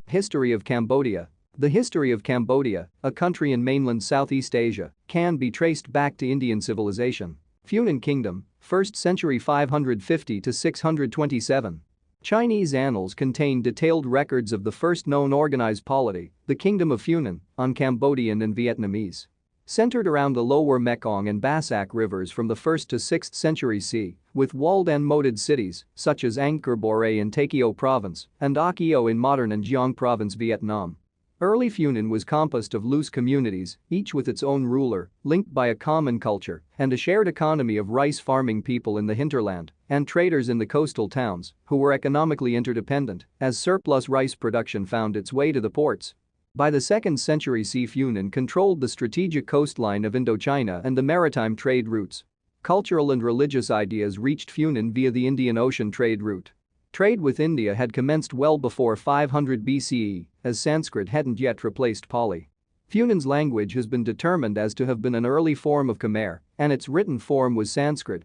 History of Cambodia. The history of Cambodia, a country in mainland Southeast Asia, can be traced back to Indian civilization. Funan Kingdom, 1st century 550 to 627. Chinese annals contain detailed records of the first known organized polity, the Kingdom of Funan, on Cambodian and Vietnamese. Centered around the lower Mekong and Bassac rivers from the 1st to 6th century CE, with walled and moated cities such as Angkor Bore in Takeo Province and Akio in modern An Province, Vietnam. Early Funan was composed of loose communities, each with its own ruler, linked by a common culture and a shared economy of rice-farming people in the hinterland and traders in the coastal towns who were economically interdependent as surplus rice production found its way to the ports. By the 2nd century CE, Funan controlled the strategic coastline of Indochina and the maritime trade routes. Cultural and religious ideas reached Funan via the Indian Ocean trade route. Trade with India had commenced well before 500 BCE, as Sanskrit hadn't yet replaced Pali. Funan's language has been determined as to have been an early form of Khmer, and its written form was Sanskrit.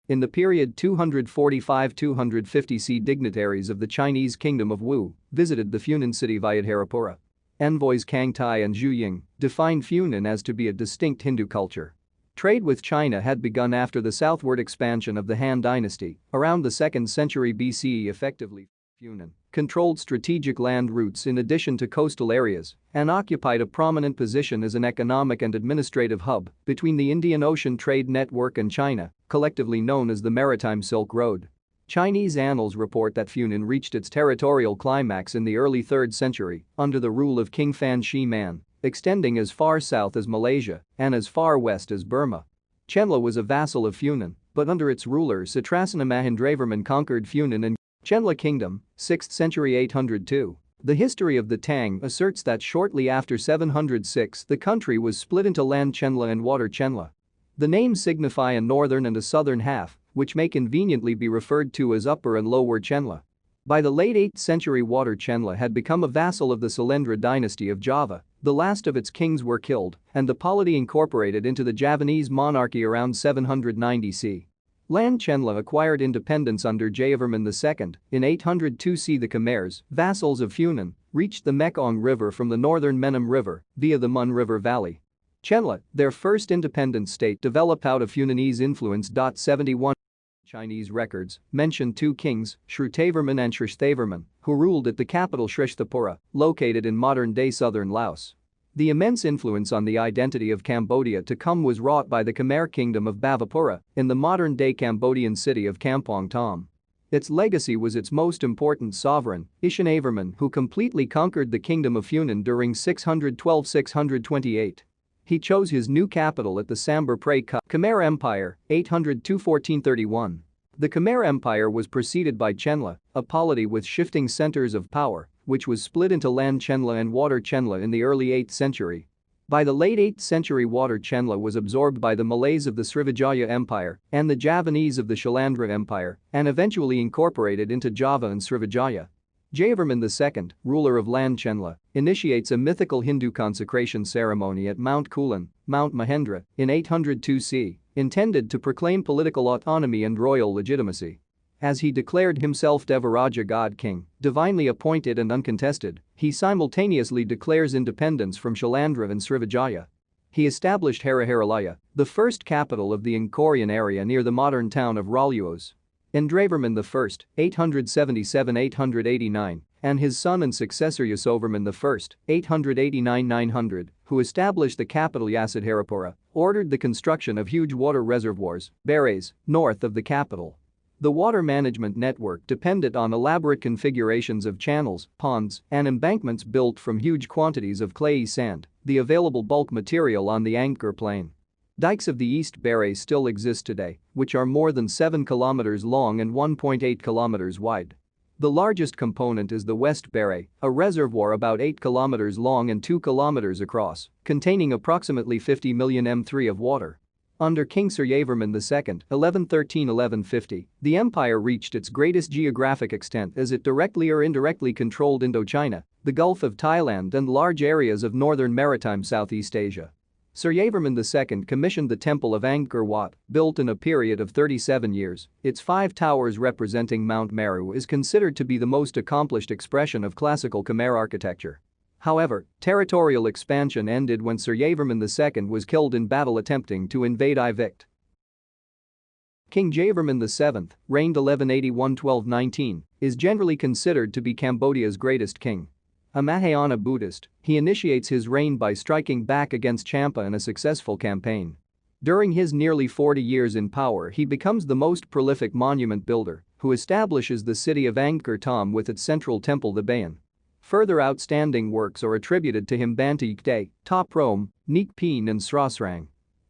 In the period 245-250 CE, dignitaries of the Chinese kingdom of Wu visited the Funan city via Haripura. Envoys Kang Tai and Zhu Ying defined Funan as to be a distinct Hindu culture. Trade with China had begun after the southward expansion of the Han dynasty around the 2nd century BCE. Effectively, Funan controlled strategic land routes in addition to coastal areas and occupied a prominent position as an economic and administrative hub between the Indian Ocean trade network and China, collectively known as the Maritime Silk Road. Chinese annals report that Funan reached its territorial climax in the early 3rd century under the rule of King Fan Shi Man, extending as far south as Malaysia and as far west as Burma. Chenla was a vassal of Funan, but under its ruler Sitrasana Mahendravarman conquered Funan and Chenla Kingdom, 6th century 802. The history of the Tang asserts that shortly after 706 the country was split into land Chenla and water Chenla. The names signify a northern and a southern half, which may conveniently be referred to as Upper and Lower Chenla. By the late 8th century, Water Chenla had become a vassal of the Salendra dynasty of Java. The last of its kings were killed, and the polity incorporated into the Javanese monarchy around 790 CE. Land Chenla acquired independence under Jayavarman II. In 802 CE, the Khmers, vassals of Funan, reached the Mekong River from the northern Menem River via the Mun River Valley. Chenla, their first independent state, developed out of Funanese influence. 71 Chinese records mention two kings, Shrutavarman and Srishthavarman, who ruled at the capital Srishtapura, located in modern-day southern Laos. The immense influence on the identity of Cambodia to come was wrought by the Khmer kingdom of Bhavapura in the modern-day Cambodian city of Kampong Thom. Its legacy was its most important sovereign, Ishanavarman, who completely conquered the kingdom of Funan during 612-628. He chose his new capital at the Sambar Prey Khmer Empire, 802-1431. The Khmer Empire was preceded by Chenla, a polity with shifting centers of power, which was split into land Chenla and water Chenla in the early 8th century. By the late 8th century, water Chenla was absorbed by the Malays of the Srivijaya Empire and the Javanese of the Shalandra Empire and eventually incorporated into Java and Srivijaya. Jayavarman II, ruler of land Chenla, initiates a mythical Hindu consecration ceremony at Mount Kulan, Mount Mahendra, in 802 CE, intended to proclaim political autonomy and royal legitimacy. As he declared himself Devaraja God King, divinely appointed and uncontested, he simultaneously declares independence from Shalandra and Srivijaya. He established Haraharalaya, the first capital of the Angkorian area near the modern town of Raluos. Indravarman I, 877-889, and his son and successor Yasovarman I, 889-900, who established the capital Yasadharapura, ordered the construction of huge water reservoirs, beres, north of the capital. The water management network depended on elaborate configurations of channels, ponds, and embankments built from huge quantities of clayey sand, the available bulk material on the Angkor Plain. Dikes of the East Beres still exist today, which are more than 7 kilometers long and 1.8 kilometers wide. The largest component is the West Bere, a reservoir about 8 kilometers long and 2 kilometers across, containing approximately 50 million m3 of water. Under King Suryavarman II, 1113-1150, the empire reached its greatest geographic extent as it directly or indirectly controlled Indochina, the Gulf of Thailand and large areas of northern maritime Southeast Asia. Suryavarman II commissioned the Temple of Angkor Wat, built in a period of 37 years. Its 5 towers representing Mount Meru is considered to be the most accomplished expression of classical Khmer architecture. However, territorial expansion ended when Suryavarman II was killed in battle attempting to invade Ivikt. King Jayavarman VII, reigned 1181–1219, is generally considered to be Cambodia's greatest king. A Mahayana Buddhist, he initiates his reign by striking back against Champa in a successful campaign. During his nearly 40 years in power, he becomes the most prolific monument builder, who establishes the city of Angkor Thom with its central temple the Bayon. Further outstanding works are attributed to him: Banteay Kday, Top Rome, Neek Peen and Srasrang.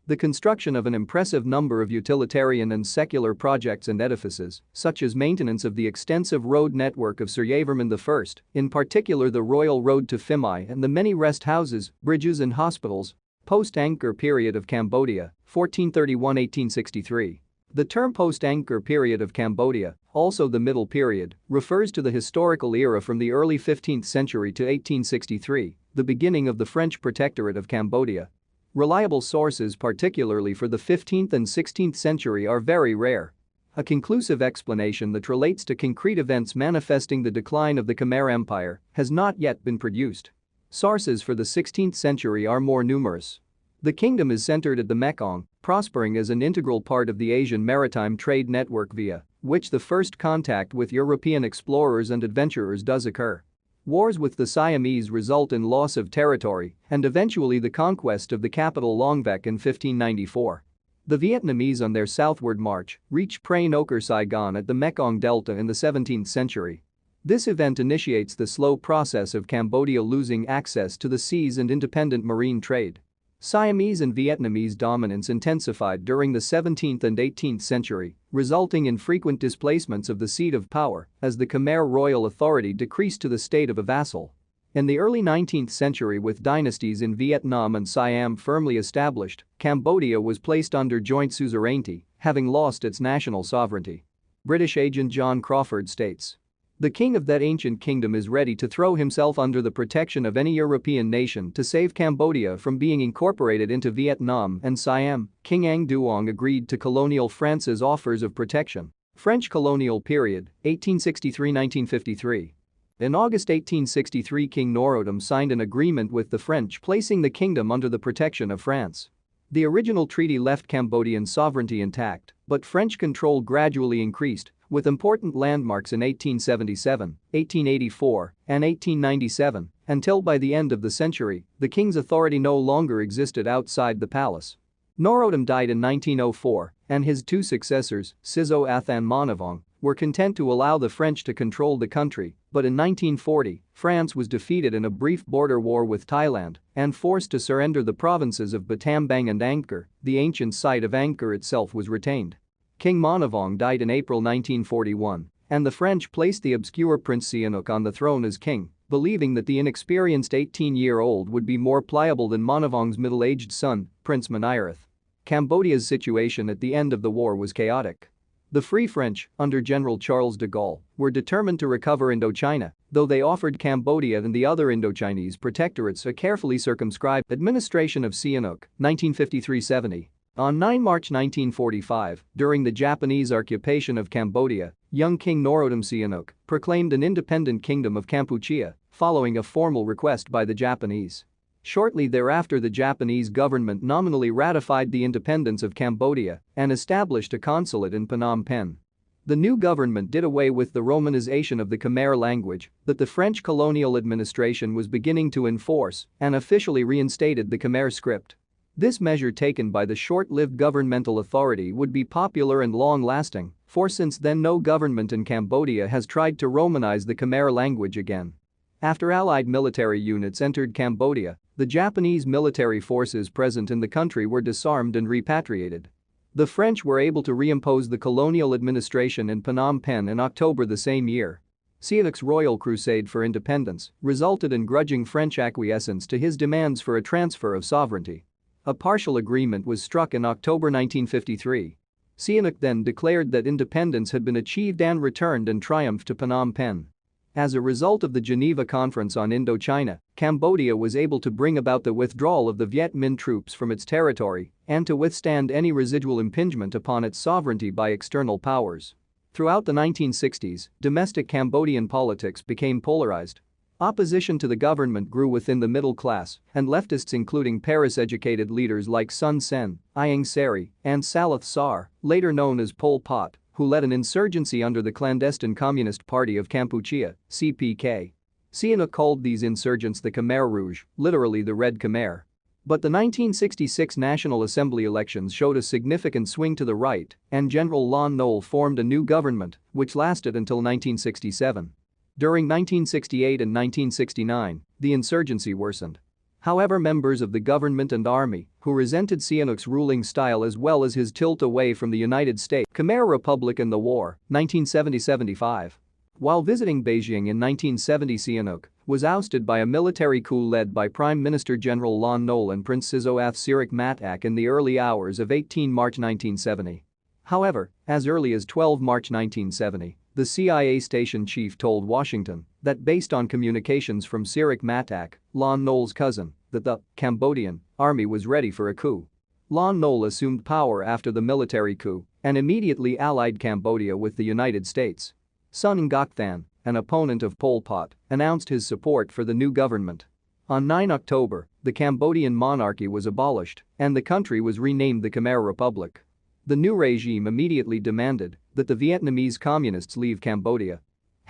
The construction of an impressive number of utilitarian and secular projects and edifices, such as maintenance of the extensive road network of Suryavarman I, in particular the Royal Road to Phimai and the many rest houses, bridges and hospitals. Post-Angkor period of Cambodia, 1431–1863. The term post-Angkor period of Cambodia, also the Middle Period, refers to the historical era from the early 15th century to 1863, the beginning of the French Protectorate of Cambodia. Reliable sources, particularly for the 15th and 16th century, are very rare. A conclusive explanation that relates to concrete events manifesting the decline of the Khmer Empire has not yet been produced. Sources for the 16th century are more numerous. The kingdom is centered at the Mekong, prospering as an integral part of the Asian maritime trade network via which the first contact with European explorers and adventurers does occur. Wars with the Siamese result in loss of territory and eventually the conquest of the capital Long Vec in 1594. The Vietnamese on their southward march reach Prey Noker Saigon at the Mekong Delta in the 17th century. This event initiates the slow process of Cambodia losing access to the seas and independent marine trade. Siamese and Vietnamese dominance intensified during the 17th and 18th century, resulting in frequent displacements of the seat of power as the Khmer royal authority decreased to the state of a vassal. In the early 19th century, with dynasties in Vietnam and Siam firmly established, Cambodia was placed under joint suzerainty, having lost its national sovereignty. British agent John Crawford states, "The king of that ancient kingdom is ready to throw himself under the protection of any European nation to save Cambodia from being incorporated into Vietnam and Siam." King Ang Duong agreed to colonial France's offers of protection. French colonial period, 1863–1953. In August 1863, King Norodom signed an agreement with the French placing the kingdom under the protection of France. The original treaty left Cambodian sovereignty intact, but French control gradually increased, with important landmarks in 1877, 1884, and 1897, until by the end of the century, the king's authority no longer existed outside the palace. Norodom died in 1904, and his 2 successors, Sizo Ath and Monavong, were content to allow the French to control the country, but in 1940, France was defeated in a brief border war with Thailand and forced to surrender the provinces of Battambang and Angkor. The ancient site of Angkor itself was retained. King Monavong died in April 1941, and the French placed the obscure Prince Sihanouk on the throne as king, believing that the inexperienced 18-year-old would be more pliable than Monavong's middle-aged son, Prince Monirath. Cambodia's situation at the end of the war was chaotic. The Free French, under General Charles de Gaulle, were determined to recover Indochina, though they offered Cambodia and the other Indochinese protectorates a carefully circumscribed administration of Sihanouk, 1953–70. On 9 March 1945, during the Japanese occupation of Cambodia, young King Norodom Sihanouk proclaimed an independent kingdom of Kampuchea, following a formal request by the Japanese. Shortly thereafter, the Japanese government nominally ratified the independence of Cambodia and established a consulate in Phnom Penh. The new government did away with the romanization of the Khmer language that the French colonial administration was beginning to enforce and officially reinstated the Khmer script. This measure, taken by the short-lived governmental authority, would be popular and long-lasting, for since then no government in Cambodia has tried to Romanize the Khmer language again. After Allied military units entered Cambodia, the Japanese military forces present in the country were disarmed and repatriated. The French were able to reimpose the colonial administration in Phnom Penh in October the same year. Sihanouk's royal crusade for independence resulted in grudging French acquiescence to his demands for a transfer of sovereignty. A partial agreement was struck in October 1953. Sihanouk then declared that independence had been achieved and returned in triumph to Phnom Penh. As a result of the Geneva Conference on Indochina, Cambodia was able to bring about the withdrawal of the Viet Minh troops from its territory and to withstand any residual impingement upon its sovereignty by external powers. Throughout the 1960s, domestic Cambodian politics became polarized. Opposition to the government grew within the middle class, and leftists including Paris-educated leaders like Sun Sen, Ieng Sary, and Saloth Sar, later known as Pol Pot, who led an insurgency under the clandestine Communist Party of Kampuchea, CPK. Sihanouk called these insurgents the Khmer Rouge, literally the Red Khmer. But the 1966 National Assembly elections showed a significant swing to the right, and General Lon Nol formed a new government, which lasted until 1967. During 1968 and 1969, the insurgency worsened. However, members of the government and army, who resented Sihanouk's ruling style as well as his tilt away from the United States, Khmer Republic and the war, 1970-75. While visiting Beijing in 1970, Sihanouk was ousted by a military coup led by Prime Minister General Lon Nol and Prince Sisoath Sirik Matak in the early hours of 18 March 1970. However, as early as 12 March 1970, the CIA station chief told Washington that based on communications from Sirik Matak, Lon Nol's cousin, that the Cambodian army was ready for a coup. Lon Nol assumed power after the military coup and immediately allied Cambodia with the United States. Sun Ngoc Than, an opponent of Pol Pot, announced his support for the new government. On 9 October, the Cambodian monarchy was abolished and the country was renamed the Khmer Republic. The new regime immediately demanded that the Vietnamese communists leave Cambodia.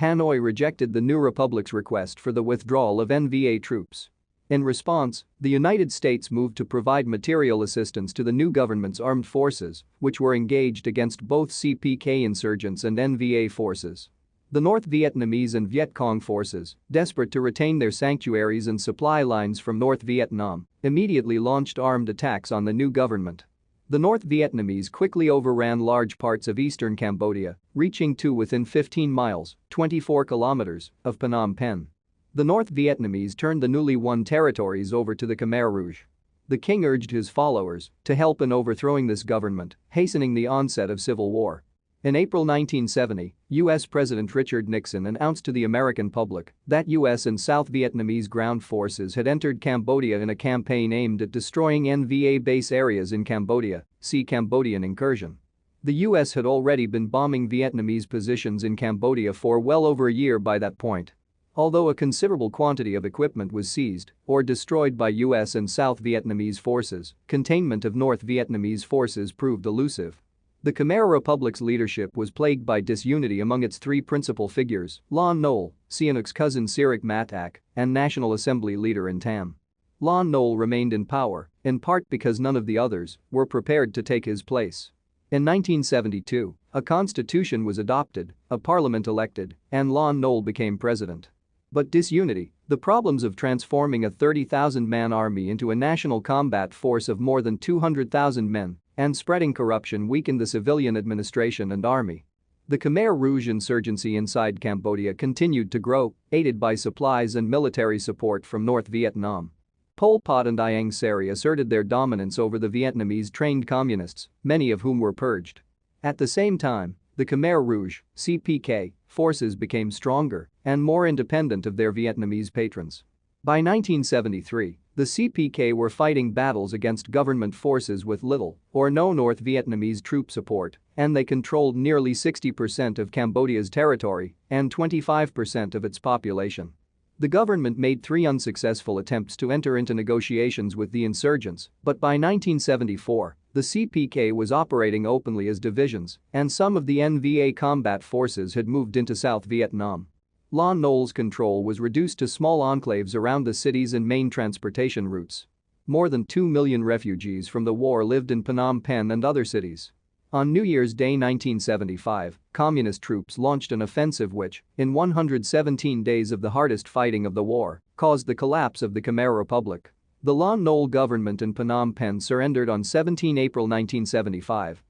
Hanoi rejected the new republic's request for the withdrawal of NVA troops. In response, the United States moved to provide material assistance to the new government's armed forces, which were engaged against both CPK insurgents and NVA forces. The North Vietnamese and Viet Cong forces, desperate to retain their sanctuaries and supply lines from North Vietnam, immediately launched armed attacks on the new government. The North Vietnamese quickly overran large parts of eastern Cambodia, reaching to within 15 miles, 24 kilometers, of Phnom Penh. The North Vietnamese turned the newly won territories over to the Khmer Rouge. The king urged his followers to help in overthrowing this government, hastening the onset of civil war. In April 1970, U.S. President Richard Nixon announced to the American public that U.S. and South Vietnamese ground forces had entered Cambodia in a campaign aimed at destroying NVA base areas in Cambodia, see Cambodian incursion. The U.S. had already been bombing Vietnamese positions in Cambodia for well over a year by that point. Although a considerable quantity of equipment was seized or destroyed by U.S. and South Vietnamese forces, containment of North Vietnamese forces proved elusive. The Khmer Republic's leadership was plagued by disunity among its three principal figures, Lon Nol, Sihanouk's cousin Sirik Matak, and National Assembly leader In Tam. Lon Nol remained in power, in part because none of the others were prepared to take his place. In 1972, a constitution was adopted, a parliament elected, and Lon Nol became president. But disunity, the problems of transforming a 30,000-man army into a national combat force of more than 200,000 men, and spreading corruption weakened the civilian administration and army. The Khmer Rouge insurgency inside Cambodia continued to grow, aided by supplies and military support from North Vietnam. Pol Pot and Ieng Sary asserted their dominance over the Vietnamese-trained communists, many of whom were purged. At the same time, the Khmer Rouge (CPK) forces became stronger and more independent of their Vietnamese patrons. By 1973, the CPK were fighting battles against government forces with little or no North Vietnamese troop support, and they controlled nearly 60% of Cambodia's territory and 25% of its population. The government made 3 unsuccessful attempts to enter into negotiations with the insurgents, but by 1974, the CPK was operating openly as divisions, and some of the NVA combat forces had moved into South Vietnam. Lon Nol's control was reduced to small enclaves around the cities and main transportation routes. More than 2 million refugees from the war lived in Phnom Penh and other cities. On New Year's Day 1975, communist troops launched an offensive which, in 117 days of the hardest fighting of the war, caused the collapse of the Khmer Republic. The Lon Nol government in Phnom Penh surrendered on 17 April 1975.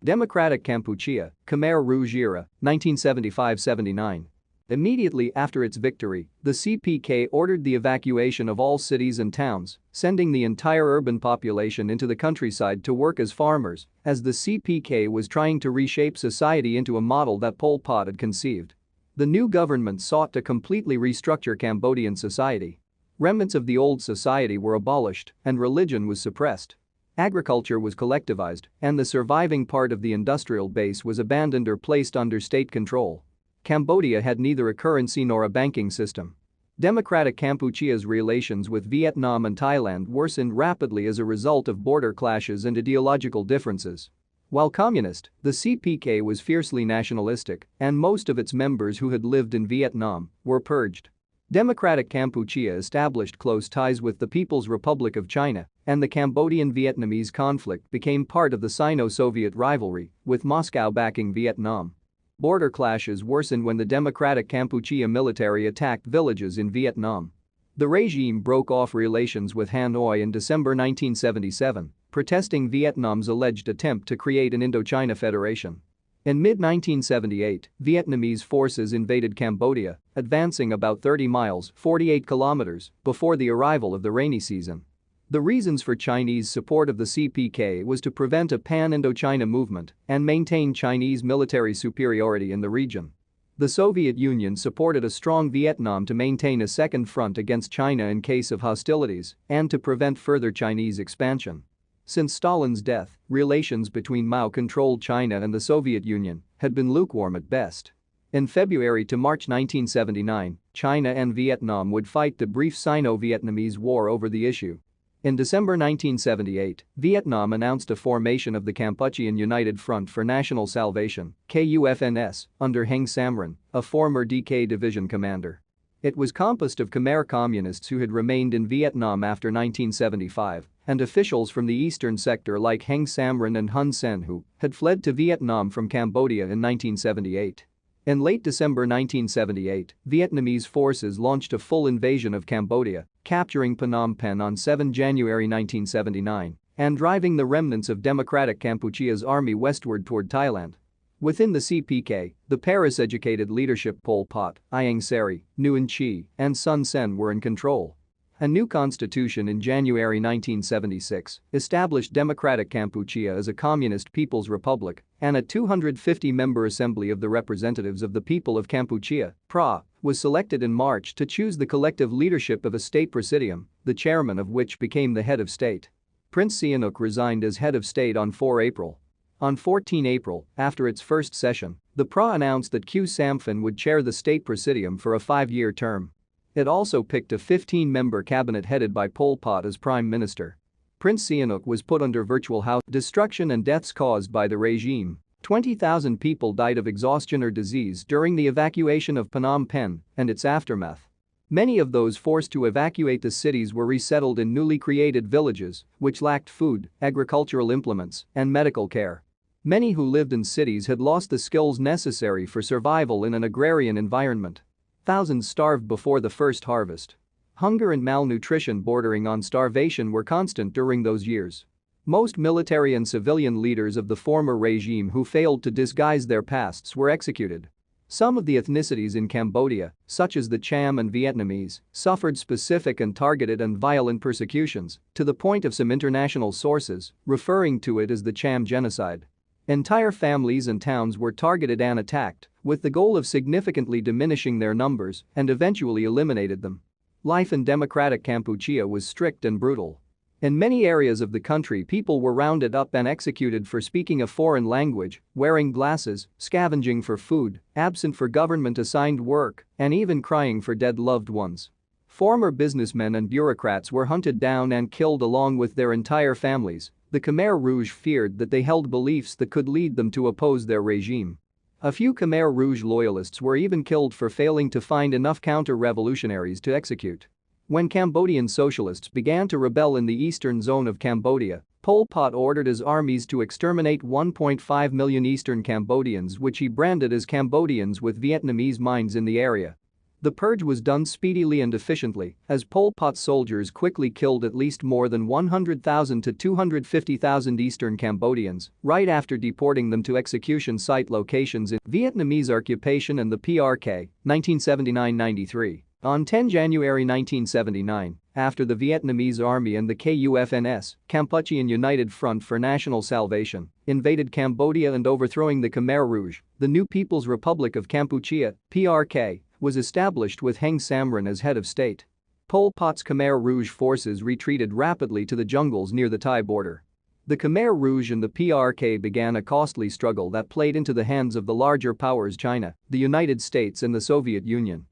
Democratic Kampuchea, Khmer Rouge era, 1975-79. Immediately after its victory, the CPK ordered the evacuation of all cities and towns, sending the entire urban population into the countryside to work as farmers, as the CPK was trying to reshape society into a model that Pol Pot had conceived. The new government sought to completely restructure Cambodian society. Remnants of the old society were abolished and religion was suppressed. Agriculture was collectivized and the surviving part of the industrial base was abandoned or placed under state control. Cambodia had neither a currency nor a banking system. Democratic Kampuchea's relations with Vietnam and Thailand worsened rapidly as a result of border clashes and ideological differences. While communist, the CPK was fiercely nationalistic and most of its members who had lived in Vietnam were purged. Democratic Kampuchea established close ties with the People's Republic of China, and the Cambodian-Vietnamese conflict became part of the Sino-Soviet rivalry, with Moscow backing Vietnam. Border clashes worsened when the Democratic Kampuchea military attacked villages in Vietnam. The regime broke off relations with Hanoi in December 1977, protesting Vietnam's alleged attempt to create an Indochina Federation. In mid-1978, Vietnamese forces invaded Cambodia, advancing about 30 miles (48 kilometers) before the arrival of the rainy season. The reasons for Chinese support of the CPK was to prevent a pan-Indochina movement and maintain Chinese military superiority in the region. The Soviet Union supported a strong Vietnam to maintain a second front against China in case of hostilities and to prevent further Chinese expansion. Since Stalin's death, relations between Mao-controlled China and the Soviet Union had been lukewarm at best. In February to March 1979, China and Vietnam would fight the brief Sino-Vietnamese War over the issue. In December 1978, Vietnam announced a formation of the Kampuchean United Front for National Salvation (KUFNS) under Heng Samrin, a former DK division commander. It was composed of Khmer communists who had remained in Vietnam after 1975 and officials from the eastern sector like Heng Samrin and Hun Sen who had fled to Vietnam from Cambodia in 1978. In late December 1978, Vietnamese forces launched a full invasion of Cambodia, capturing Phnom Penh on 7 January 1979 and driving the remnants of Democratic Kampuchea's army westward toward Thailand. Within the CPK, the Paris-educated leadership Pol Pot, Ieng Sary, Nguyen Chi, and Sun Sen were in control. A new constitution in January 1976 established Democratic Kampuchea as a communist people's republic, and a 250-member Assembly of the Representatives of the People of Kampuchea (PRA) was selected in March to choose the collective leadership of a state presidium, the chairman of which became the head of state. Prince Sihanouk resigned as head of state on 4 April. On 14 April, after its first session, the PRA announced that Khieu Samphan would chair the state presidium for a 5-year term. It also picked a 15-member cabinet headed by Pol Pot as prime minister. Prince Sihanouk was put under virtual house destruction and deaths caused by the regime. 20,000 people died of exhaustion or disease during the evacuation of Phnom Penh and its aftermath. Many of those forced to evacuate the cities were resettled in newly created villages, which lacked food, agricultural implements, and medical care. Many who lived in cities had lost the skills necessary for survival in an agrarian environment. Thousands starved before the first harvest. Hunger and malnutrition bordering on starvation were constant during those years. Most military and civilian leaders of the former regime who failed to disguise their pasts were executed. Some of the ethnicities in Cambodia, such as the Cham and Vietnamese, suffered specific and targeted and violent persecutions, to the point of some international sources referring to it as the Cham genocide. Entire families and towns were targeted and attacked, with the goal of significantly diminishing their numbers and eventually eliminated them. Life in Democratic Kampuchea was strict and brutal. In many areas of the country, people were rounded up and executed for speaking a foreign language, wearing glasses, scavenging for food, absent for government-assigned work, and even crying for dead loved ones. Former businessmen and bureaucrats were hunted down and killed along with their entire families. The Khmer Rouge feared that they held beliefs that could lead them to oppose their regime. A few Khmer Rouge loyalists were even killed for failing to find enough counter-revolutionaries to execute. When Cambodian socialists began to rebel in the eastern zone of Cambodia, Pol Pot ordered his armies to exterminate 1.5 million eastern Cambodians, which he branded as Cambodians with Vietnamese minds in the area. The purge was done speedily and efficiently, as Pol Pot's soldiers quickly killed at least more than 100,000 to 250,000 Eastern Cambodians, right after deporting them to execution site locations in Vietnamese occupation and the PRK, 1979-93. On 10 January 1979, after the Vietnamese Army and the KUFNS, Kampuchean United Front for National Salvation, invaded Cambodia and overthrowing the Khmer Rouge, the new People's Republic of Kampuchea, PRK, was established with Heng Samrin as head of state. Pol Pot's Khmer Rouge forces retreated rapidly to the jungles near the Thai border. The Khmer Rouge and the PRK began a costly struggle that played into the hands of the larger powers China, the United States and the Soviet Union.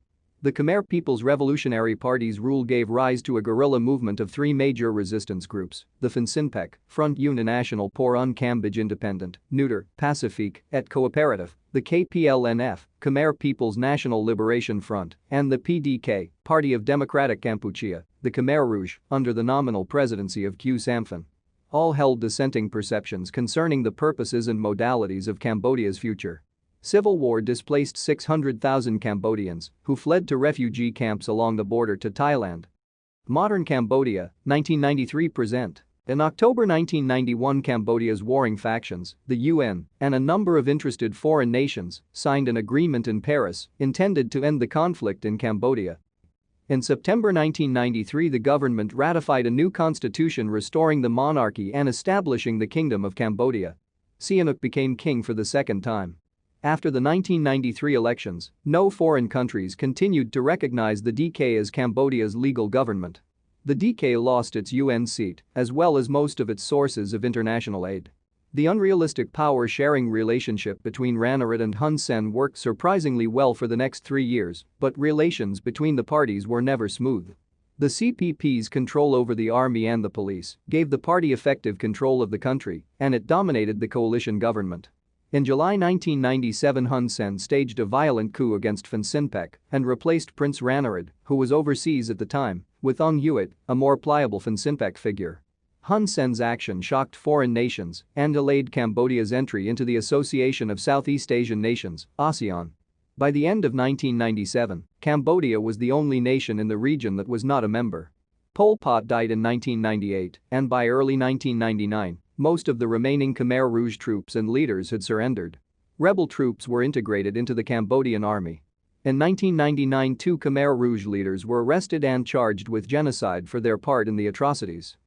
The Khmer People's Revolutionary Party's rule gave rise to a guerrilla movement of three major resistance groups: the Finsinpec, Front Uninational pour un Cambodge Independent, Neutre, Pacifique, et Cooperative, the KPLNF, Khmer People's National Liberation Front, and the PDK, Party of Democratic Kampuchea, the Khmer Rouge, under the nominal presidency of Khieu Samphan. All held dissenting perceptions concerning the purposes and modalities of Cambodia's future. Civil war displaced 600,000 Cambodians, who fled to refugee camps along the border to Thailand. Modern Cambodia, 1993 present. In October 1991, Cambodia's warring factions, the UN, and a number of interested foreign nations signed an agreement in Paris intended to end the conflict in Cambodia. In September 1993, the government ratified a new constitution restoring the monarchy and establishing the Kingdom of Cambodia. Sihanouk became king for the second time. After the 1993 elections, no foreign countries continued to recognize the DK as Cambodia's legal government. The DK lost its UN seat, as well as most of its sources of international aid. The unrealistic power-sharing relationship between Ranariddh and Hun Sen worked surprisingly well for the next 3 years, but relations between the parties were never smooth. The CPP's control over the army and the police gave the party effective control of the country, and it dominated the coalition government. In July 1997, Hun Sen staged a violent coup against Finsinpec and replaced Prince Ranariddh, who was overseas at the time, with Ong Huat, a more pliable Finsinpec figure. Hun Sen's action shocked foreign nations and delayed Cambodia's entry into the Association of Southeast Asian Nations, ASEAN. By the end of 1997, Cambodia was the only nation in the region that was not a member. Pol Pot died in 1998, and by early 1999, most of the remaining Khmer Rouge troops and leaders had surrendered. Rebel troops were integrated into the Cambodian army. In 1999, 2 Khmer Rouge leaders were arrested and charged with genocide for their part in the atrocities.